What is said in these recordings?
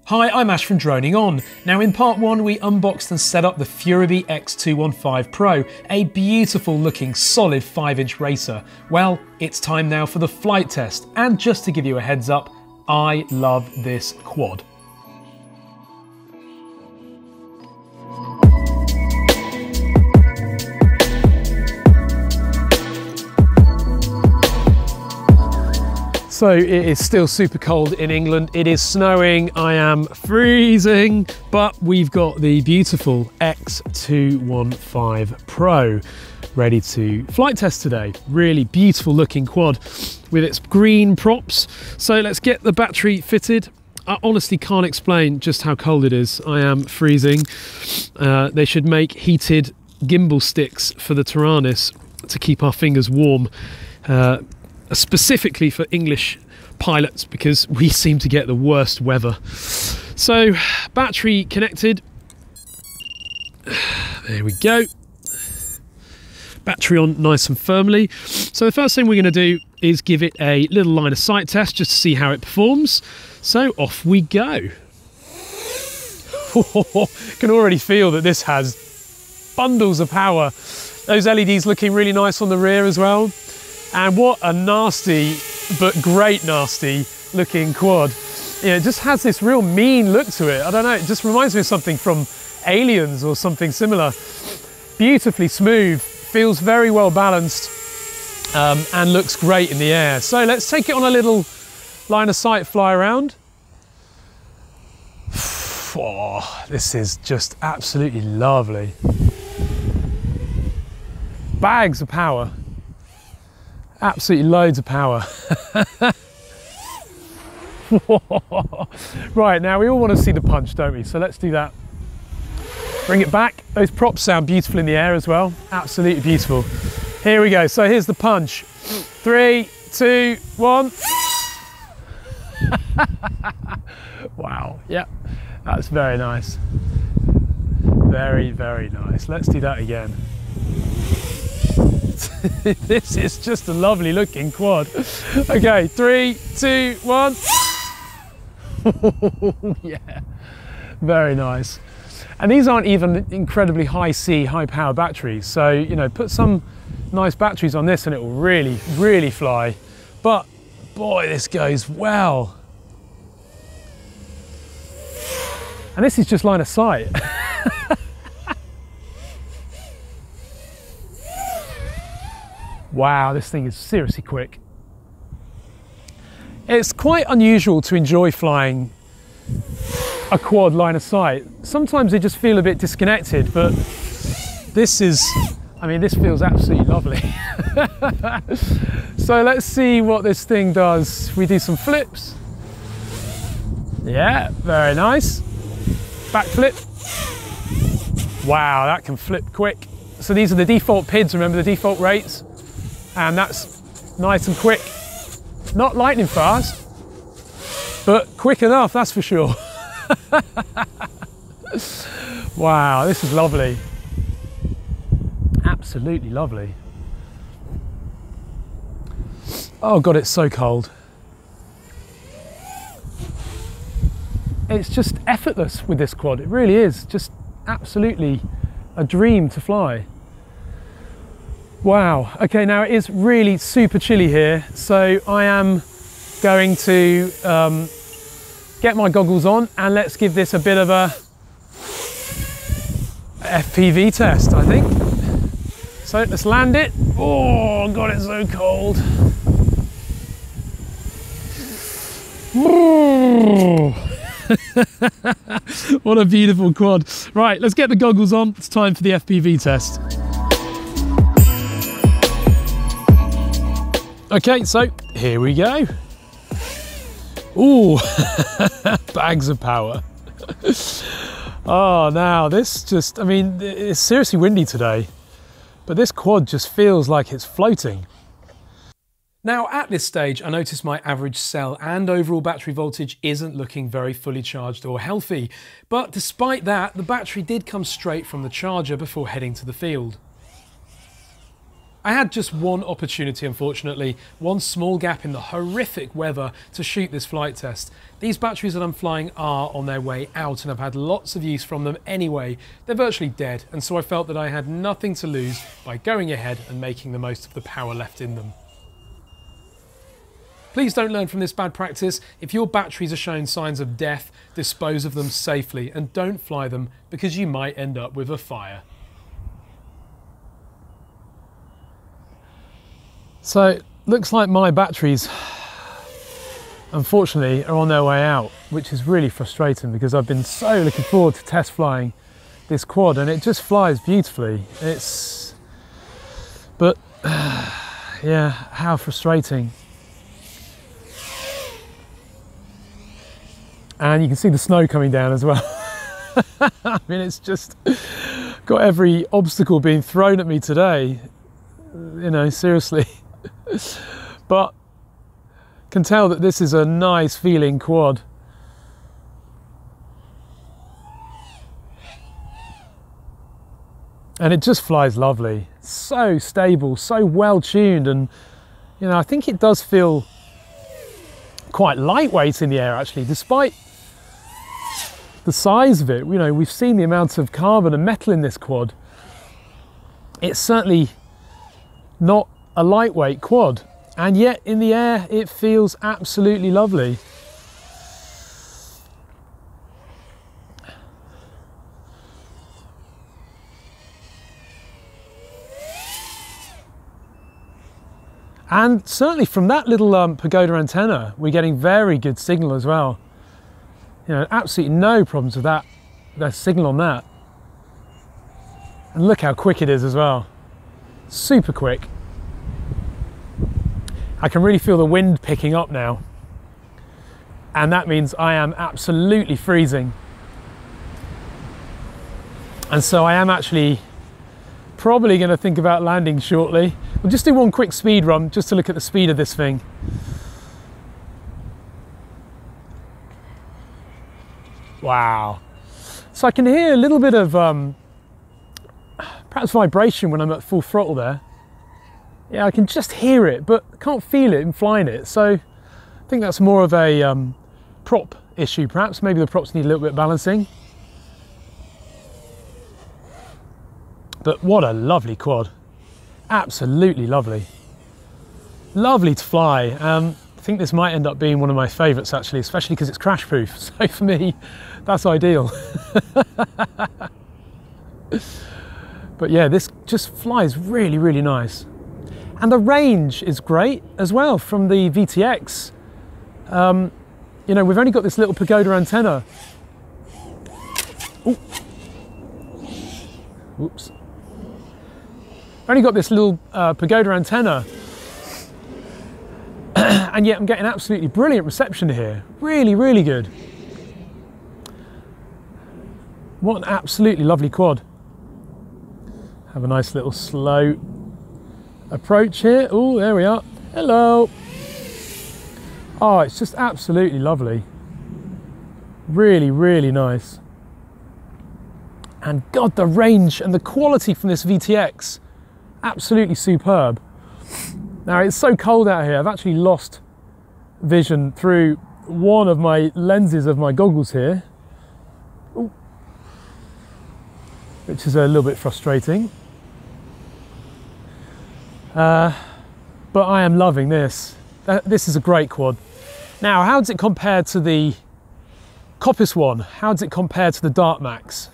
Hi, I'm Ash from DroningON. Now in part 1 we unboxed and set up the FuriBee X215 Pro, a beautiful looking solid 5-inch racer. Well, it's time now for the flight test, and just to give you a heads up, I love this quad. So it is still super cold in England, it is snowing, I am freezing, but we've got the beautiful X215 Pro ready to flight test today. Really beautiful looking quad with its green props. So let's get the battery fitted. I honestly can't explain just how cold it is. I am freezing. They should make heated gimbal sticks for the Taranis to keep our fingers warm. Specifically for English pilots, because we seem to get the worst weather. So battery connected, there we go, battery on nice and firmly. So the first thing we're going to do is give it a little line of sight test just to see how it performs. So off we go. Can already feel that this has bundles of power. Those LEDs looking really nice on the rear as well. And what a nasty, but great nasty looking quad. It just has this real mean look to it. I don't know, it just reminds me of something from Aliens or something similar. Beautifully smooth, feels very well balanced, and looks great in the air. So let's take it on a little line of sight fly around. Oh, this is just absolutely lovely. Bags of power. Absolutely loads of power. Right, now we all want to see the punch, don't we? So let's do that. Bring it back. Those props sound beautiful in the air as well. Absolutely beautiful. Here we go. So here's the punch. 3, 2, 1. Wow. Yep. That's very nice. Very, very nice. Let's do that again. This is just a lovely looking quad. Okay, 3, 2, 1. Yeah, very nice. And these aren't even incredibly high C, high power batteries. So, you know, put some nice batteries on this and it will really, really fly. But boy, this goes well. And this is just line of sight. Wow, this thing is seriously quick. It's quite unusual to enjoy flying a quad line of sight. Sometimes they just feel a bit disconnected, but this is, I mean, this feels absolutely lovely. So let's see what this thing does. We do some flips. Yeah, very nice. Backflip. Wow, that can flip quick. So these are the default PIDs, remember the default rates? And that's nice and quick. Not lightning fast, but quick enough, that's for sure. Wow, this is lovely. Absolutely lovely. Oh God, it's so cold. It's just effortless with this quad. It really is just absolutely a dream to fly. Wow, okay, now it is really super chilly here, so I am going to get my goggles on and let's give this a bit of a FPV test, I think. So let's land it. Oh God, it's so cold. What a beautiful quad. Right, let's get the goggles on. It's time for the FPV test. Okay, so here we go. Ooh, bags of power. Oh, now this just, I mean, it's seriously windy today, but this quad just feels like it's floating. Now at this stage, I notice my average cell and overall battery voltage isn't looking very fully charged or healthy. But despite that, the battery did come straight from the charger before heading to the field. I had just one opportunity, unfortunately, one small gap in the horrific weather to shoot this flight test. These batteries that I'm flying are on their way out and I've had lots of use from them anyway. They're virtually dead, and so I felt that I had nothing to lose by going ahead and making the most of the power left in them. Please don't learn from this bad practice. If your batteries are showing signs of death, dispose of them safely and don't fly them because you might end up with a fire. So, looks like my batteries, unfortunately, are on their way out, which is really frustrating because I've been so looking forward to test flying this quad and it just flies beautifully. But yeah, how frustrating. And you can see the snow coming down as well. I mean, it's just got every obstacle being thrown at me today, you know, seriously. But can tell that this is a nice feeling quad. And it just flies lovely. So stable, so well tuned, and you know, I think it does feel quite lightweight in the air actually, despite the size of it. You know, we've seen the amount of carbon and metal in this quad. It's certainly not a lightweight quad, and yet in the air it feels absolutely lovely. And certainly from that little pagoda antenna, we're getting very good signal as well. You know, absolutely no problems with that. There's signal on that. And look how quick it is as well. Super quick. I can really feel the wind picking up now. And that means I am absolutely freezing. And so I am actually probably going to think about landing shortly. We'll just do one quick speed run just to look at the speed of this thing. Wow. So I can hear a little bit of perhaps vibration when I'm at full throttle there. Yeah, I can just hear it, but can't feel it in flying it. So I think that's more of a prop issue perhaps. Maybe the props need a little bit of balancing. But what a lovely quad. Absolutely lovely. Lovely to fly. I think this might end up being one of my favourites actually, especially because it's crash proof. So for me, that's ideal. But yeah, this just flies really, really nice. And the range is great as well from the VTX. You know, we've only got this little pagoda antenna. Ooh. Whoops. Only got this little pagoda antenna, and yet I'm getting absolutely brilliant reception here. Really, really good. What an absolutely lovely quad. Have a nice little slow approach here. Oh, there we are. Hello. Oh, it's just absolutely lovely. Really, really nice. And God, the range and the quality from this VTX. Absolutely superb. Now it's so cold out here, I've actually lost vision through one of my lenses of my goggles here. Ooh. Which is a little bit frustrating. But I am loving this. This is a great quad. Now, how does it compare to the Coppice one? How does it compare to the Dart Max?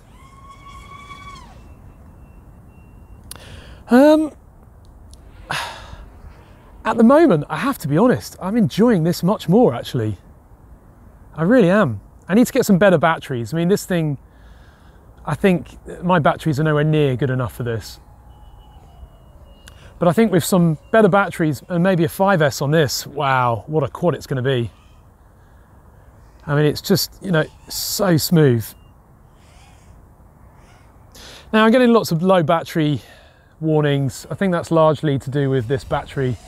At the moment, I have to be honest, I'm enjoying this much more actually. I really am. I need to get some better batteries. I mean, this thing, I think my batteries are nowhere near good enough for this. But I think with some better batteries and maybe a 5S on this, wow, what a quad it's going to be. I mean, it's just, you know, so smooth. Now, I'm getting lots of low battery warnings. I think that's largely to do with this battery,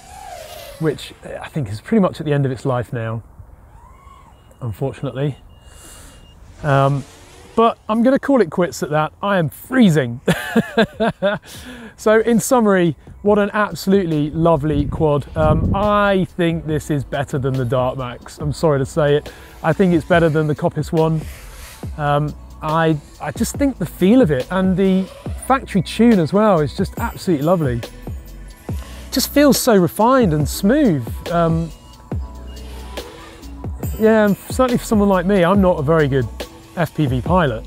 which I think is pretty much at the end of its life now, unfortunately. But I'm going to call it quits at that. I am freezing. So in summary, What an absolutely lovely quad. I think this is better than the Dart Max. I'm sorry to say it. I think it's better than the Coppice one. I just think the feel of it and the factory tune as well is just absolutely lovely. Just feels so refined and smooth. Yeah, certainly for someone like me, I'm not a very good FPV pilot,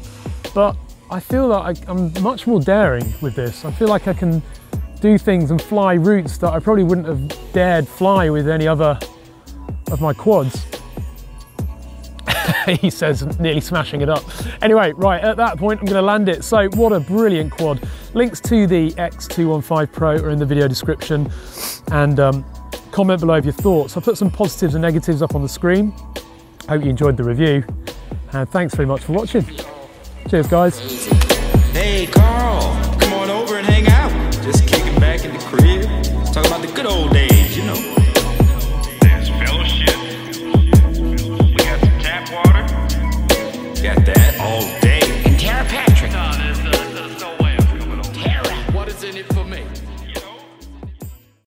but I feel like I'm much more daring with this. I feel like I can do things and fly routes that I probably wouldn't have dared fly with any other of my quads. He says, nearly smashing it up. Anyway, right, at that point, I'm gonna land it. So what a brilliant quad. Links to the X215 Pro are in the video description, and comment below your thoughts. I'll put some positives and negatives up on the screen. Hope you enjoyed the review, and thanks very much for watching. Cheers, guys. Hey, Carl, come on over and hang out. Just kicking back in the crib, talking about the good old days, you know. There's fellowship. We got some tap water. Got that all day. And Tara Patrick. No, there's no way I'm coming over. Tara, what is in it for me?